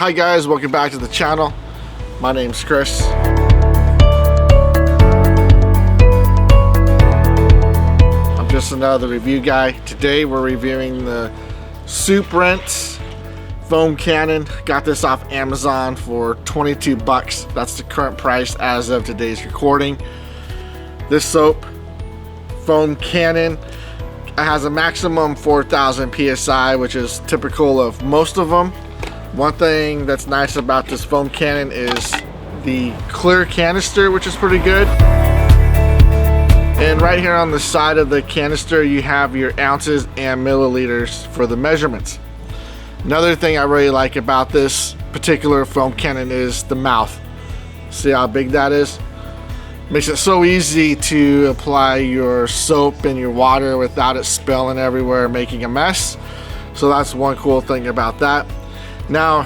Hi guys, welcome back to the channel. My name's Chris. I'm just another review guy. Today we're reviewing the Sooprinse foam cannon. Got this off Amazon for 22 bucks. That's the current price as of today's recording. This soap foam cannon has a maximum 4,000 psi, which is typical of most of them. One thing that's nice about this foam cannon is the clear canister, which is pretty good. And right here on the side of the canister, you have your ounces and milliliters for the measurements. Another thing I really like about this particular foam cannon is the mouth. See how big that is? Makes it so easy to apply your soap in your water without it spilling everywhere, making a mess. So that's one cool thing about that. Now,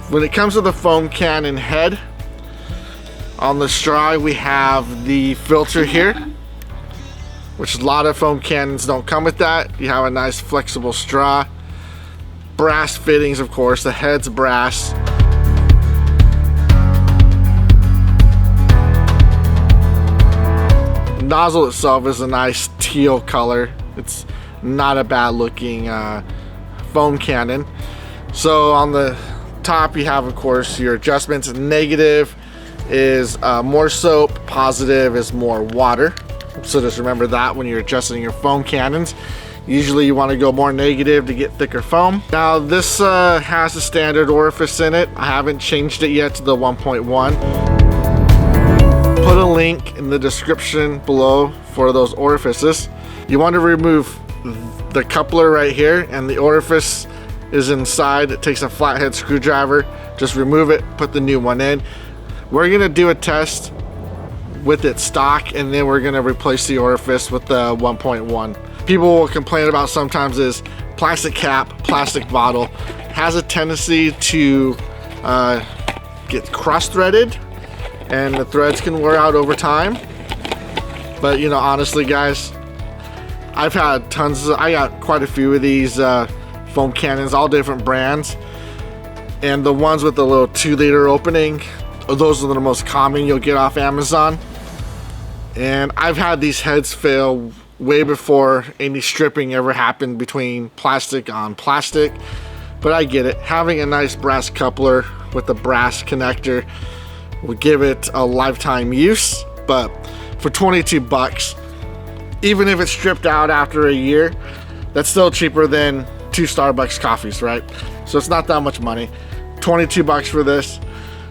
when it comes to the foam cannon head, on the straw we have the filter here, which a lot of foam cannons don't come with that. You have a nice flexible straw. Brass fittings, of course, the head's brass. The nozzle itself is a nice teal color. It's not a bad looking foam cannon. So on the top you have, of course, your adjustments. Negative is more soap, positive is more water. So just remember that when you're adjusting your foam cannons. Usually you want to go more negative to get thicker foam. Now this has a standard orifice in it. I haven't changed it yet to the 1.1. Put a link in the description below for those orifices. You want to remove the coupler right here, and the orifice is inside. It takes a flathead screwdriver. Just remove it, put the new one in. We're gonna do a test with it stock, and then we're gonna replace the orifice with the 1.1. People will complain about sometimes is plastic cap, plastic bottle has a tendency to get cross-threaded, and the threads can wear out over time. But you know, honestly guys, I've had I got quite a few of these foam cannons, all different brands, and the ones with the little 2-liter opening, those are the most common you'll get off Amazon. And I've had these heads fail way before any stripping ever happened between plastic on plastic. But I get it. Having a nice brass coupler with a brass connector will give it a lifetime use. But for 22 bucks, even if it's stripped out after a year, that's still cheaper than 2 Starbucks coffees, right? So it's not that much money. 22 bucks for this.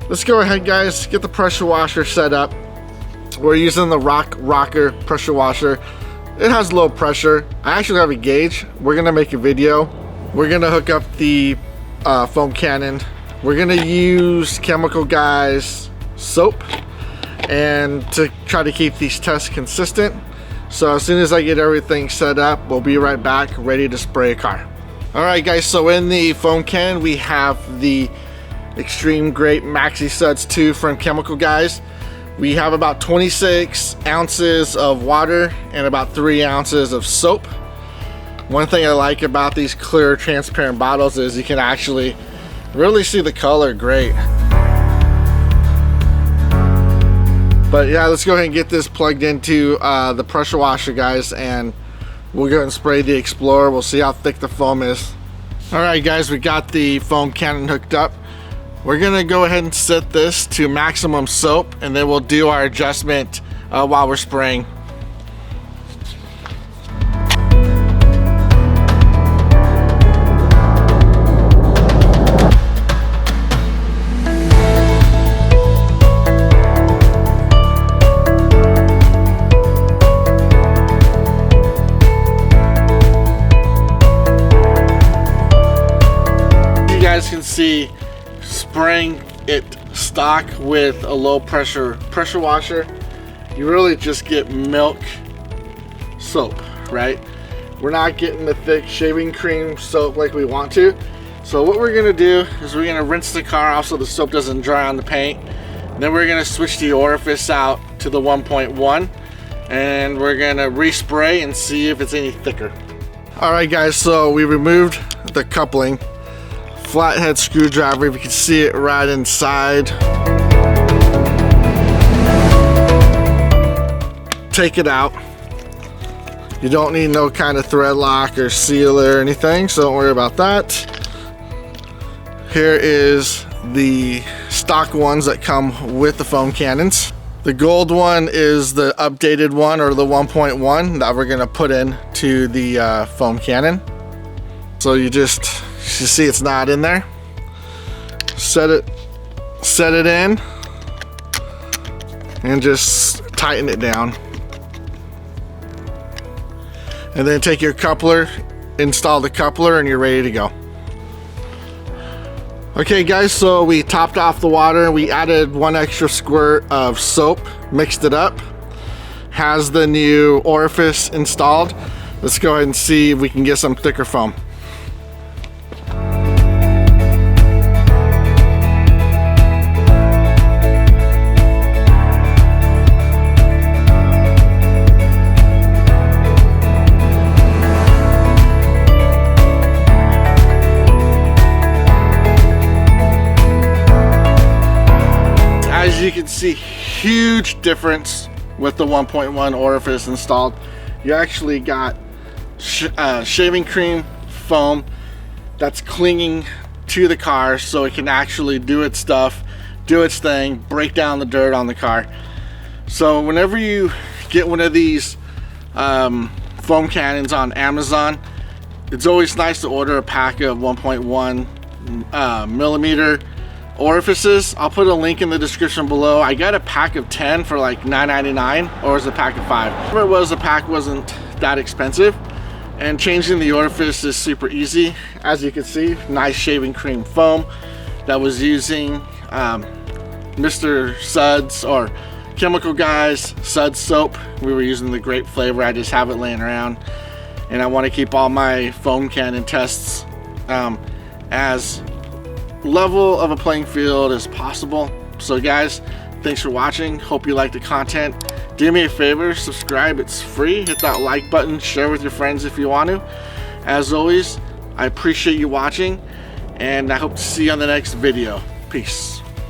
Let's go ahead guys, get the pressure washer set up. We're using the rocker pressure washer. It has low pressure. I actually have a gauge. We're gonna make a video. We're gonna hook up the foam cannon. We're gonna use Chemical Guys soap, and to try to keep these tests consistent. So as soon as I get everything set up, we'll be right back, ready to spray a car. Alright guys, so in the foam cannon we have the Extreme Great Maxi Suds 2 from Chemical Guys. We have about 26 ounces of water and about 3 ounces of soap. One thing I like about these clear transparent bottles is you can actually really see the color great. But yeah, let's go ahead and get this plugged into the pressure washer guys, and we'll go and spray the Explorer. We'll see how thick the foam is. Alright guys, we got the foam cannon hooked up. We're gonna go ahead and set this to maximum soap, and then we'll do our adjustment while we're spraying. You guys can see spraying it stock with a low pressure washer, you really just get milk soap, right? We're not getting the thick shaving cream soap like we want to. So what we're gonna do is we're gonna rinse the car off so the soap doesn't dry on the paint. Then we're gonna switch the orifice out to the 1.1, and we're gonna respray and see if it's any thicker. All right guys, so we removed the coupling flathead screwdriver. You can see it right inside. Take it out. You don't need no kind of thread lock or sealer or anything, so don't worry about that. Here is the stock ones that come with the foam cannons. The gold one is the updated one, or the 1.1 that we're gonna put into the foam cannon. So you see it's not in there. Set it in and just tighten it down. And then take your coupler, install the coupler, and you're ready to go. Okay guys, so we topped off the water. We added 1 extra squirt of soap, mixed it up. Has the new Orifice installed. Let's go ahead and see if we can get some thicker foam. As you can see, huge difference with the 1.1 Orifice installed. You actually got shaving cream foam that's clinging to the car, so it can actually do its stuff, do its thing, break down the dirt on the car. So whenever you get one of these foam cannons on Amazon, it's always nice to order a pack of 1.1 millimeter orifices. I'll put a link in the description below. I got a pack of 10 for like $9.99, or was a pack of 5. Whatever it was, the pack wasn't that expensive, and changing the orifice is super easy. As you can see, nice shaving cream foam that was using Mr. Suds, or Chemical Guys Suds soap. We were using the grape flavor. I just have it laying around, and I want to keep all my foam cannon tests as level of a playing field as possible. So guys, thanks for watching. Hope you liked the content. Do me a favor, subscribe, it's free. Hit that like button, share with your friends if you want to. As always, I appreciate you watching, and I hope to see you on the next video. Peace.